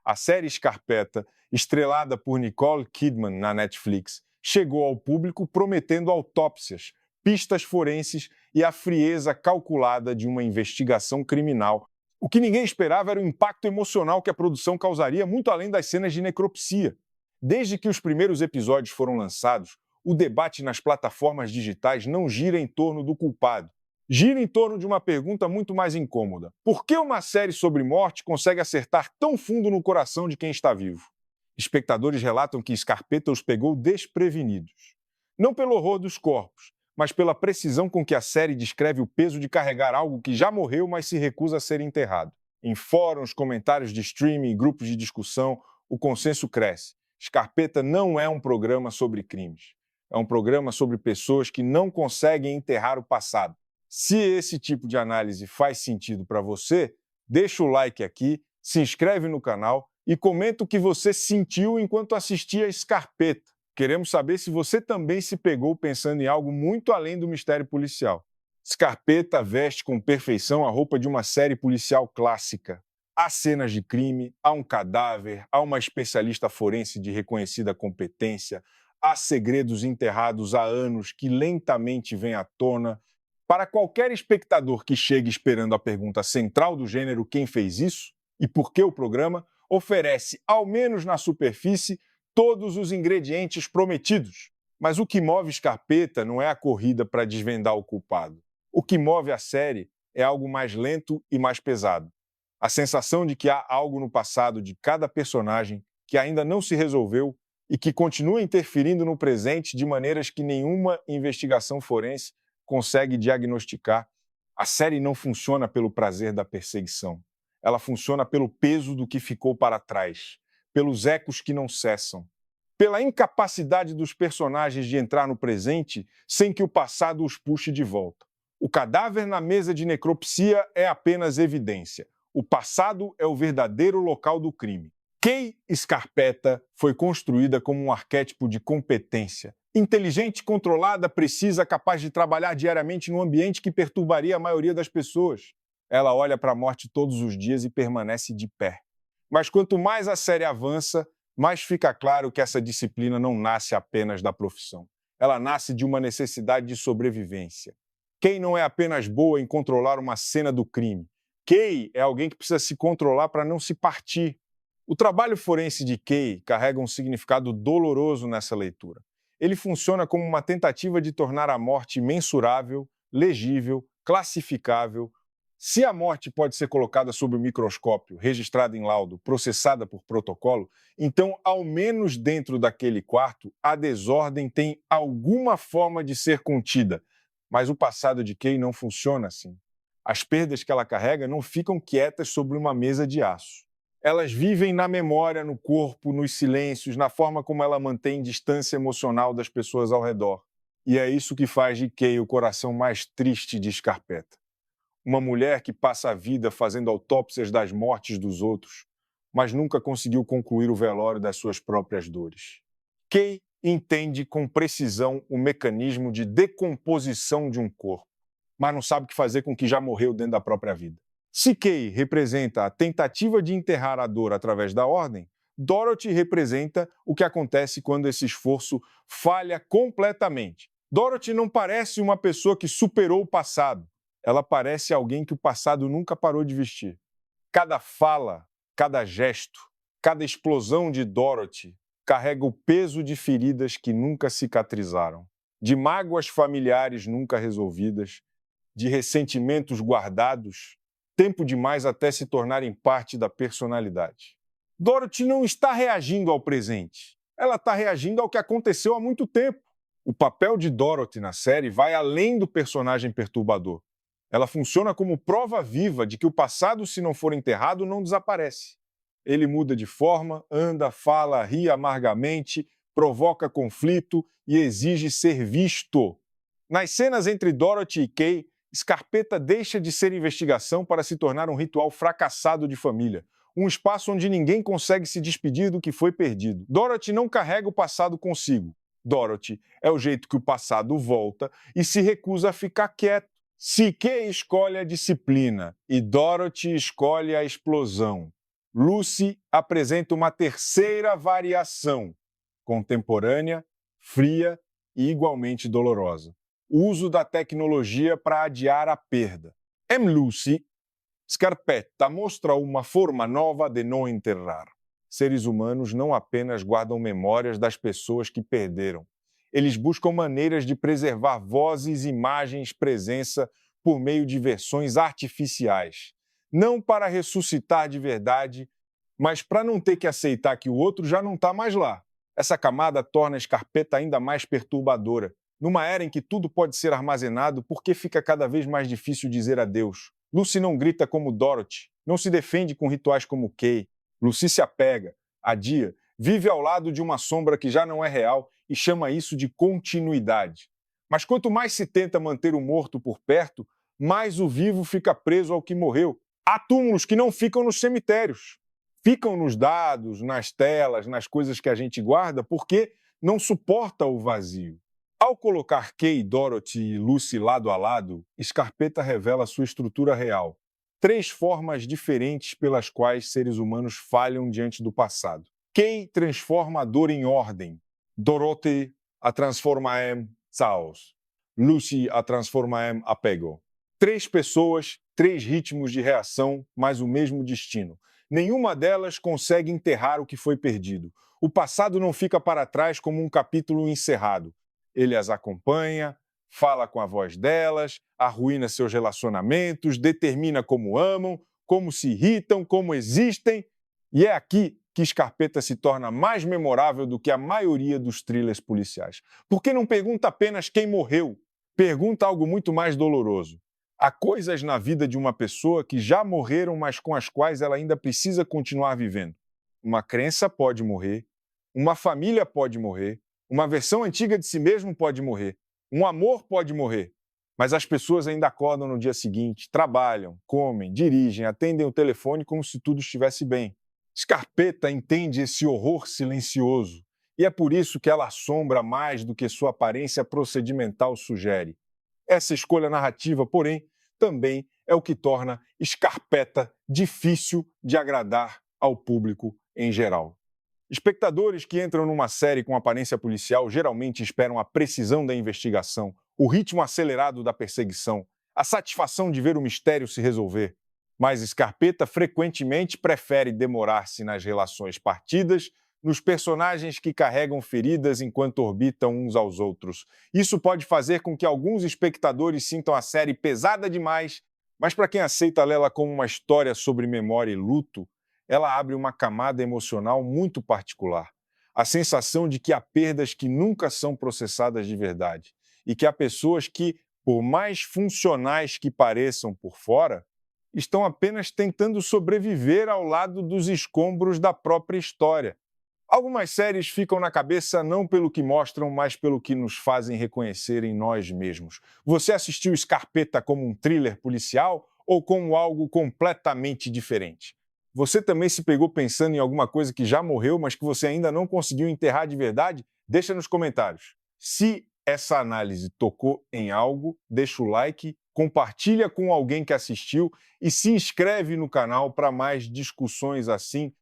A série Scarpetta, estrelada por Nicole Kidman na Netflix, chegou ao público prometendo autópsias, pistas forenses e a frieza calculada de uma investigação criminal. O que ninguém esperava era o impacto emocional que a produção causaria muito além das cenas de necropsia. Desde que os primeiros episódios foram lançados, o debate nas plataformas digitais não gira em torno do culpado. Gira em torno de uma pergunta muito mais incômoda. Por que uma série sobre morte consegue acertar tão fundo no coração de quem está vivo? Espectadores relatam que Scarpetta os pegou desprevenidos. Não pelo horror dos corpos, mas pela precisão com que a série descreve o peso de carregar algo que já morreu, mas se recusa a ser enterrado. Em fóruns, comentários de streaming e grupos de discussão, o consenso cresce. Scarpetta não é um programa sobre crimes. É um programa sobre pessoas que não conseguem enterrar o passado. Se esse tipo de análise faz sentido para você, deixa o like aqui, se inscreve no canal e comenta o que você sentiu enquanto assistia Scarpetta. Queremos saber se você também se pegou pensando em algo muito além do mistério policial. Scarpetta veste com perfeição a roupa de uma série policial clássica. Há cenas de crime, há um cadáver, há uma especialista forense de reconhecida competência, há segredos enterrados há anos que lentamente vêm à tona. Para qualquer espectador que chegue esperando a pergunta central do gênero quem fez isso e por que o programa, oferece, ao menos na superfície, todos os ingredientes prometidos. Mas o que move Scarpetta não é a corrida para desvendar o culpado. O que move a série é algo mais lento e mais pesado. A sensação de que há algo no passado de cada personagem que ainda não se resolveu e que continua interferindo no presente de maneiras que nenhuma investigação forense consegue diagnosticar. A série não funciona pelo prazer da perseguição. Ela funciona pelo peso do que ficou para trás, pelos ecos que não cessam, pela incapacidade dos personagens de entrar no presente sem que o passado os puxe de volta. O cadáver na mesa de necropsia é apenas evidência. O passado é o verdadeiro local do crime. Kay Scarpetta foi construída como um arquétipo de competência. Inteligente, controlada, precisa, capaz de trabalhar diariamente num ambiente que perturbaria a maioria das pessoas. Ela olha para a morte todos os dias e permanece de pé. Mas quanto mais a série avança, mais fica claro que essa disciplina não nasce apenas da profissão. Ela nasce de uma necessidade de sobrevivência. Kay não é apenas boa em controlar uma cena do crime. Kay é alguém que precisa se controlar para não se partir. O trabalho forense de Kay carrega um significado doloroso nessa leitura. Ele funciona como uma tentativa de tornar a morte mensurável, legível, classificável. Se a morte pode ser colocada sob o microscópio, registrada em laudo, processada por protocolo, então, ao menos dentro daquele quarto, a desordem tem alguma forma de ser contida. Mas o passado de Kay não funciona assim. As perdas que ela carrega não ficam quietas sobre uma mesa de aço. Elas vivem na memória, no corpo, nos silêncios, na forma como ela mantém distância emocional das pessoas ao redor. E é isso que faz de Kay o coração mais triste de Scarpetta. Uma mulher que passa a vida fazendo autópsias das mortes dos outros, mas nunca conseguiu concluir o velório das suas próprias dores. Kay entende com precisão o mecanismo de decomposição de um corpo, mas não sabe o que fazer com o que já morreu dentro da própria vida. Se Kay representa a tentativa de enterrar a dor através da ordem, Dorothy representa o que acontece quando esse esforço falha completamente. Dorothy não parece uma pessoa que superou o passado. Ela parece alguém que o passado nunca parou de vestir. Cada fala, cada gesto, cada explosão de Dorothy carrega o peso de feridas que nunca cicatrizaram, de mágoas familiares nunca resolvidas, de ressentimentos guardados, tempo demais até se tornarem parte da personalidade. Dorothy não está reagindo ao presente. Ela está reagindo ao que aconteceu há muito tempo. O papel de Dorothy na série vai além do personagem perturbador. Ela funciona como prova viva de que o passado, se não for enterrado, não desaparece. Ele muda de forma, anda, fala, ri amargamente, provoca conflito e exige ser visto. Nas cenas entre Dorothy e Kay, Scarpetta deixa de ser investigação para se tornar um ritual fracassado de família, um espaço onde ninguém consegue se despedir do que foi perdido. Dorothy não carrega o passado consigo. Dorothy é o jeito que o passado volta e se recusa a ficar quieto. Se Kay escolhe a disciplina e Dorothy escolhe a explosão, Lucy apresenta uma terceira variação, contemporânea, fria e igualmente dolorosa. O uso da tecnologia para adiar a perda. Em Lucy, Scarpetta mostra uma forma nova de não enterrar. Seres humanos não apenas guardam memórias das pessoas que perderam. Eles buscam maneiras de preservar vozes, imagens, presença por meio de versões artificiais. Não para ressuscitar de verdade, mas para não ter que aceitar que o outro já não está mais lá. Essa camada torna a Scarpetta ainda mais perturbadora. Numa era em que tudo pode ser armazenado, por que fica cada vez mais difícil dizer adeus? Lucy não grita como Dorothy, não se defende com rituais como Kay. Lucy se apega, adia, vive ao lado de uma sombra que já não é real e chama isso de continuidade. Mas quanto mais se tenta manter o morto por perto, mais o vivo fica preso ao que morreu. Há túmulos que não ficam nos cemitérios. Ficam nos dados, nas telas, nas coisas que a gente guarda, porque não suporta o vazio. Ao colocar Kay, Dorothy e Lucy lado a lado, Scarpetta revela sua estrutura real. 3 formas diferentes pelas quais seres humanos falham diante do passado. Kay transforma a dor em ordem. Dorothy a transforma em caos. Lucy a transforma em apego. 3 pessoas, 3 ritmos de reação, mas o mesmo destino. Nenhuma delas consegue enterrar o que foi perdido. O passado não fica para trás como um capítulo encerrado. Ele as acompanha, fala com a voz delas, arruína seus relacionamentos, determina como amam, como se irritam, como existem. E é aqui que Scarpetta se torna mais memorável do que a maioria dos thrillers policiais. Porque não pergunta apenas quem morreu, pergunta algo muito mais doloroso. Há coisas na vida de uma pessoa que já morreram, mas com as quais ela ainda precisa continuar vivendo. Uma crença pode morrer, uma família pode morrer, uma versão antiga de si mesmo pode morrer, um amor pode morrer, mas as pessoas ainda acordam no dia seguinte, trabalham, comem, dirigem, atendem o telefone como se tudo estivesse bem. Scarpetta entende esse horror silencioso e é por isso que ela assombra mais do que sua aparência procedimental sugere. Essa escolha narrativa, porém, também é o que torna Scarpetta difícil de agradar ao público em geral. Espectadores que entram numa série com aparência policial geralmente esperam a precisão da investigação, o ritmo acelerado da perseguição, a satisfação de ver o mistério se resolver. Mas Scarpetta frequentemente prefere demorar-se nas relações partidas, nos personagens que carregam feridas enquanto orbitam uns aos outros. Isso pode fazer com que alguns espectadores sintam a série pesada demais, mas para quem aceita lê-la como uma história sobre memória e luto, ela abre uma camada emocional muito particular. A sensação de que há perdas que nunca são processadas de verdade e que há pessoas que, por mais funcionais que pareçam por fora, estão apenas tentando sobreviver ao lado dos escombros da própria história. Algumas séries ficam na cabeça não pelo que mostram, mas pelo que nos fazem reconhecer em nós mesmos. Você assistiu Scarpetta como um thriller policial ou como algo completamente diferente? Você também se pegou pensando em alguma coisa que já morreu, mas que você ainda não conseguiu enterrar de verdade? Deixa nos comentários. Se essa análise tocou em algo, deixa o like, compartilha com alguém que assistiu e se inscreve no canal para mais discussões assim